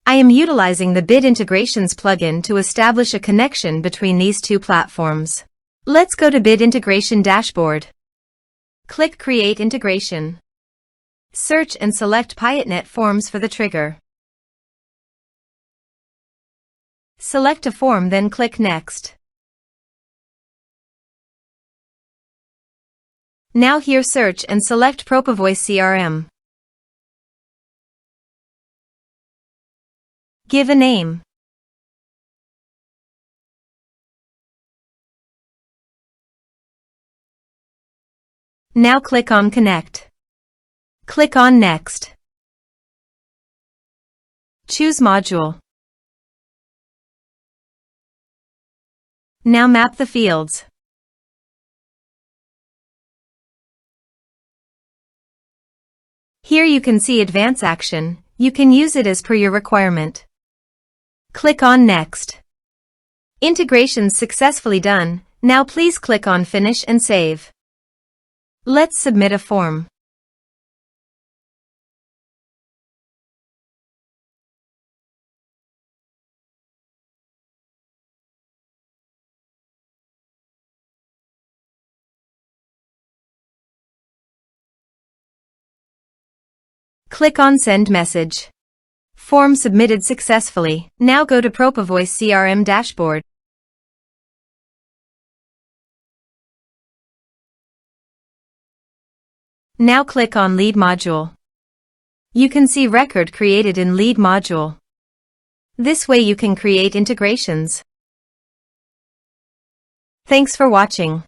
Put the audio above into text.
I am utilizing the Bid Integrations plugin to establish a connection between these two platforms. Let's go to Bid Integration Dashboard. Click Create Integration. Search and select Piotnet Forms for the trigger. Select a form, then click Next. Now here search and select Propovoice CRM. Give a name. Now click on Connect. Click on Next. Choose Module. Now map the fields. Here you can see Advance Action. You can use it as per your requirement. Click on Next. Integrations successfully done. Now please click on Finish and Save. Let's submit a form. Click on Send Message. Form submitted successfully. Now go to Propovoice CRM dashboard. Now click on Lead module. You can see record created in Lead module. This way you can create integrations. Thanks for watching.